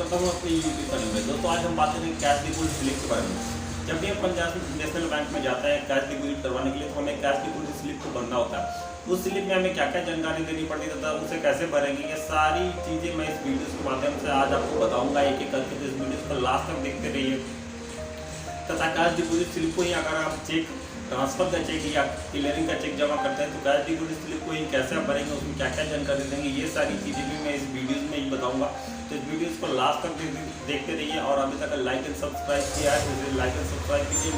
करता हूँ आपके यूट्यूब चैनल में। दोस्तों आज हम बात करेंगे कैश डिपॉजिट स्लिप के बारे में। जब भी हम पंजाब नेशनल बैंक में जाते हैं कैश डिपॉजिट करवाने के लिए, तो हमें कैश डिपॉजिट स्लिप को भरना होता है। उस स्लिप में हमें क्या क्या जानकारी देनी पड़ती है तथा उसे कैसे भरेंगे, ये सारी चीज़ें मैं इस वीडियो के माध्यम से आज आपको बताऊंगा एक एक करके। तो इस वीडियो को लास्ट तक देखते रहिए। तथा कैश डिपॉजिट स्लिप को ही अगर आप चेक ट्रांसफर का चेक या क्लियरिंग का चेक जमा करते हैं तो कैश डिपॉजिट स्लिप को ही कैसे आप भरेंगे, उसमें क्या क्या जानकारी देंगे, ये सारी चीज़ें भी मैं इस वीडियो में ही बताऊंगा। तो इस वीडियो को लास्ट तक देखते रहिए और अभी तक लाइक एंड सब्सक्राइब किया है तो इसे लाइक एंड सब्सक्राइब कीजिए।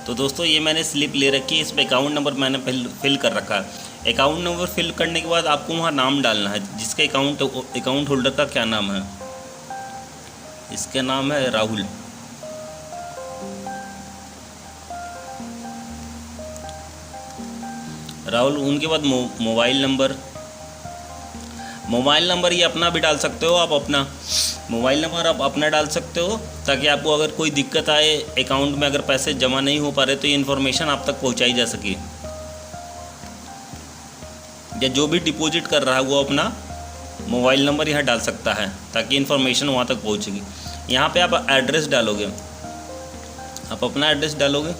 तो दोस्तों ये मैंने स्लिप ले रखी है, इस पर अकाउंट नंबर मैंने फिल कर रखा है। अकाउंट नंबर फिल करने के बाद आपको वहाँ नाम डालना है, जिसके अकाउंट होल्डर का क्या नाम है। इसका नाम है राहुल। उनके बाद मोबाइल नंबर ये अपना भी डाल सकते हो। आप अपना मोबाइल नंबर आप अपना डाल सकते हो, ताकि आपको अगर कोई दिक्कत आए अकाउंट में, अगर पैसे जमा नहीं हो पा रहे तो ये इन्फॉर्मेशन आप तक पहुंचाई जा सके। या जो भी डिपॉजिट कर रहा है वो अपना मोबाइल नंबर यहाँ डाल सकता है, ताकि इन्फॉर्मेशन वहाँ तक पहुँचेगी। यहाँ पे आप एड्रेस डालोगे, आप अपना एड्रेस डालोगे।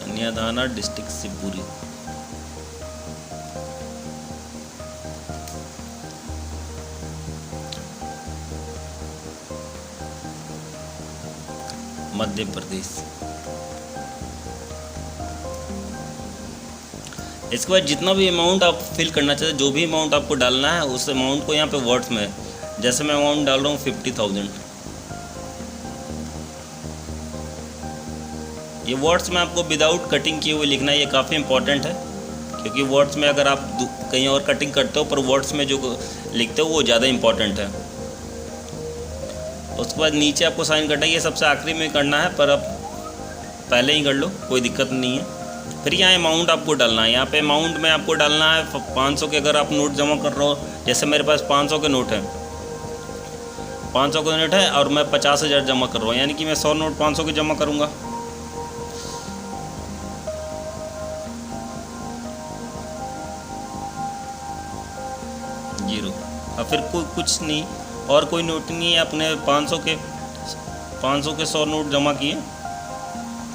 कन्यादाना डिस्ट्रिक्ट शिवपुरी। मध्य प्रदेश। इसके बाद जितना भी अमाउंट आप फिल करना चाहते हैं, जो भी अमाउंट आपको डालना है उस अमाउंट को यहाँ पे वर्ड्स में, जैसे मैं अमाउंट डाल रहा हूँ 50,000, ये वर्ड्स में आपको विदाउट कटिंग किए हुए लिखना है। ये काफ़ी इंपॉर्टेंट है, क्योंकि वर्ड्स में अगर आप कहीं और कटिंग करते हो, पर वर्ड्स में जो लिखते हो वो ज़्यादा इंपॉर्टेंट है। उसके बाद नीचे आपको साइन करना है, ये सबसे आखिरी में करना है, पर अब पहले ही कर लो, कोई दिक्कत नहीं है। फिर यहाँ अमाउंट आपको डालना है। यहाँ पे अमाउंट में आपको डालना है 500 के, अगर आप नोट जमा कर रहे हो, जैसे मेरे पास 500 के नोट है, 500 का नोट है और मैं 50,000 जमा कर रहा हूँ, यानी कि मैं 100 नोट 500 के जमा करूँगा। जीरो। और फिर कुछ नहीं, और कोई नोट नहीं है। अपने 500 के 100 नोट जमा किए,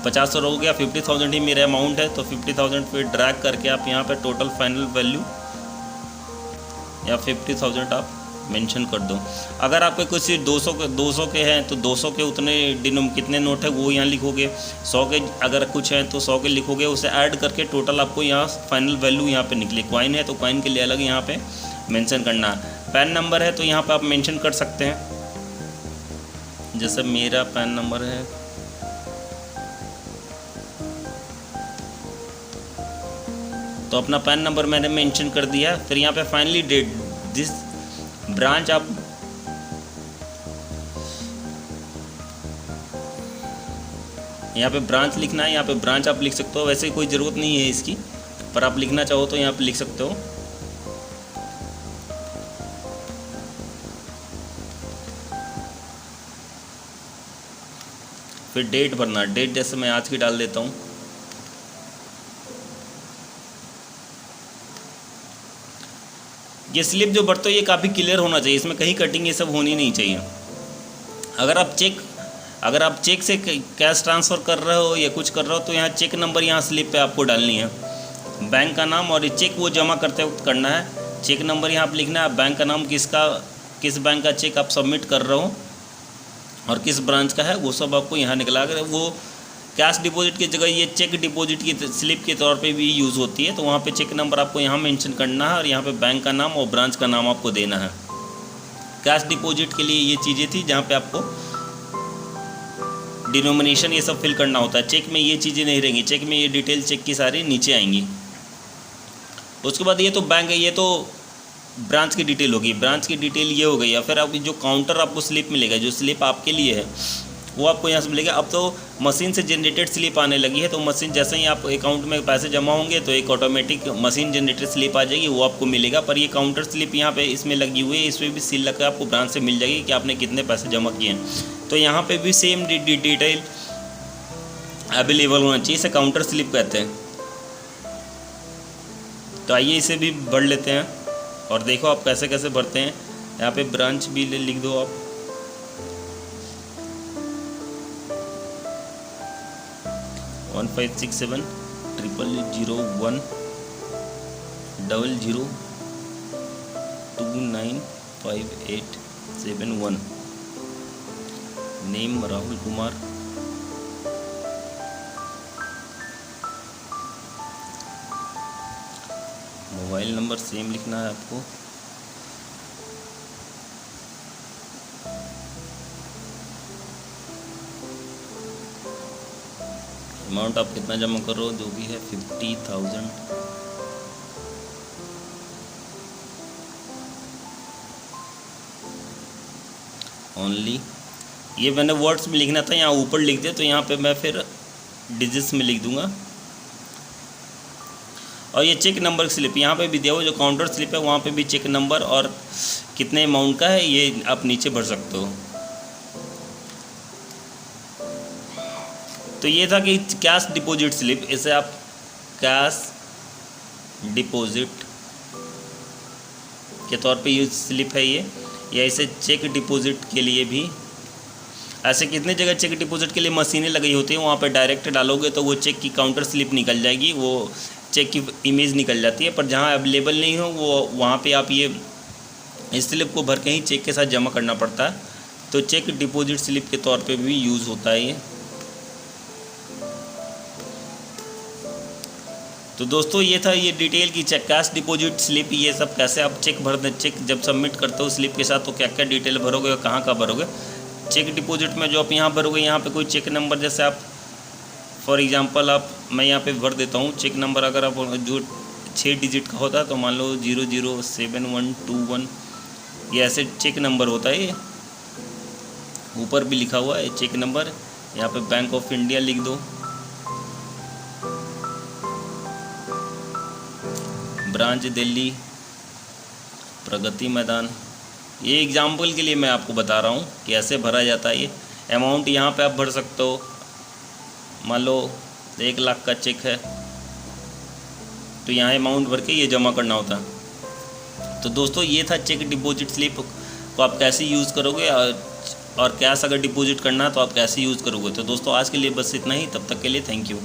50 हो गया, 50,000 ही मेरा अमाउंट है, तो 50,000 फिर ड्रैग करके आप यहाँ पे टोटल फाइनल वैल्यू या 50,000 आप मेंशन कर दो। अगर आपके कुछ 200 के हैं तो 200 के उतने कितने नोट है वो यहाँ लिखोगे। 100 के अगर कुछ हैं तो 100 के लिखोगे, उसे ऐड करके टोटल आपको यहाँ फाइनल वैल्यू यहाँ पे निकले। कॉइन है तो कॉइन के लिए अलग यहाँ पे मेंशन करना है। पैन नंबर है तो यहाँ पे आप मेंशन कर सकते हैं, जैसे मेरा पैन नंबर है, तो अपना पैन नंबर मैंने मेंशन कर दिया। फिर यहाँ पे फाइनली डेट, दिस ब्रांच, आप यहाँ पे ब्रांच लिखना है। यहाँ पे ब्रांच आप लिख सकते हो, वैसे कोई ज़रूरत नहीं है इसकी, पर आप लिखना चाहो तो यहाँ पे लिख सकते हो। फिर डेट भरना, डेट जैसे मैं आज की डाल देता हूँ। ये स्लिप जो भरते हो ये काफ़ी क्लियर होना चाहिए, इसमें कहीं कटिंग ये सब होनी नहीं चाहिए। अगर आप चेक से कैश ट्रांसफ़र कर रहे हो या कुछ कर रहे हो तो यहाँ चेक नंबर यहाँ स्लिप पे आपको डालनी है, बैंक का नाम, और ये चेक वो जमा करते वक्त करना है। चेक नंबर यहाँ पर लिखना है, बैंक का नाम, किस बैंक का चेक आप सबमिट कर रहे हो और किस ब्रांच का है, वो सब आपको यहाँ निकला कर, वो कैश डिपॉजिट की जगह ये चेक डिपॉजिट की स्लिप के तौर पे भी यूज़ होती है। तो वहाँ पे चेक नंबर आपको यहाँ मेंशन करना है और यहाँ पे बैंक का नाम और ब्रांच का नाम आपको देना है। कैश डिपॉजिट के लिए ये चीज़ें थी जहाँ पे आपको डिनोमिनेशन ये सब फिल करना होता है। चेक में ये चीज़ें नहीं रहेंगी, चेक में ये डिटेल चेक की सारी नीचे आएंगी। उसके बाद ये तो बैंक है, ये तो ब्रांच की डिटेल होगी, ब्रांच की डिटेल ये हो गई। या फिर आप जो काउंटर आपको स्लिप मिलेगा, जो स्लिप आपके लिए है वो आपको यहाँ से मिलेगा। अब तो मशीन से जनरेटेड स्लिप आने लगी है, तो मशीन जैसे ही आप अकाउंट में पैसे जमा होंगे तो एक ऑटोमेटिक मशीन जनरेटेड स्लिप आ जाएगी, वो आपको मिलेगा। पर ये काउंटर स्लिप यहाँ पे इसमें लगी हुई है, इसमें भी सील लगा आपको ब्रांच से मिल जाएगी कि आपने कितने पैसे जमा किए हैं। तो यहाँ पे भी सेम डिटेल अवेलेबल होना चाहिए, इसे काउंटर स्लिप कहते हैं। तो आइए इसे भी भर लेते हैं और देखो आप कैसे कैसे भरते हैं। यहाँ पे ब्रांच भी लिख दो आप। One 5670000295871। Name Rahul Kumar. Mobile number same लिखना है आपको। अमाउंट आप कितना जमा करो, जो भी है 50,000। ओनली ये मैंने वर्ड्स में लिखना था, यहाँ ऊपर लिख दिया, तो यहाँ पे मैं फिर डिजिट्स में लिख दूंगा। और ये चेक नंबर स्लिप यहाँ पे भी दिया हुआ, जो काउंटर स्लिप है वहाँ पे भी चेक नंबर और कितने अमाउंट का है ये आप नीचे भर सकते हो। तो ये था कि कैश डिपॉजिट स्लिप, इसे आप कैश डिपॉजिट के तौर पे यूज स्लिप है ये, या इसे चेक डिपॉजिट के लिए भी। ऐसे कितने जगह चेक डिपॉजिट के लिए मशीनें लगी होती हैं, वहाँ पे डायरेक्ट डालोगे तो वो चेक की काउंटर स्लिप निकल जाएगी, वो चेक की इमेज निकल जाती है। पर जहाँ अवेलेबल नहीं हो वो वहाँ पे आप ये इस स्लिप को भर के ही चेक के साथ जमा करना पड़ता है। तो चेक डिपॉजिट स्लिप के तौर पे भी यूज़ होता है ये। तो दोस्तों ये था ये डिटेल की चेक कैश डिपॉजिट स्लिप, ये सब कैसे आप चेक भर दें। चेक जब सबमिट करते हो स्लिप के साथ तो क्या क्या डिटेल भरोगे और कहाँ भरोगे। चेक डिपॉजिट में जो आप यहाँ भरोगे, यहाँ पे कोई चेक नंबर, जैसे आप फॉर एग्जांपल मैं यहाँ पे भर देता हूँ चेक नंबर। अगर आप जो 6 डिजिट का होता है तो मान लो 007121, ये ऐसे चेक नंबर होता है। ये ऊपर भी लिखा हुआ है चेक नंबर। यहाँ पे बैंक ऑफ इंडिया लिख दो, ब्रांच दिल्ली, प्रगति मैदान। ये एग्जाम्पल के लिए मैं आपको बता रहा हूँ कि ऐसे भरा जाता है ये। अमाउंट यहाँ पे आप भर सकते हो, मान लो 1 लाख का चेक है तो यहाँ अमाउंट भर के ये जमा करना होता है। तो दोस्तों ये था चेक डिपॉजिट स्लिप को आप कैसे यूज़ करोगे, और कैश अगर डिपॉजिट करना है तो आप कैसे यूज़ करोगे। तो दोस्तों आज के लिए बस इतना ही, तब तक के लिए थैंक यू।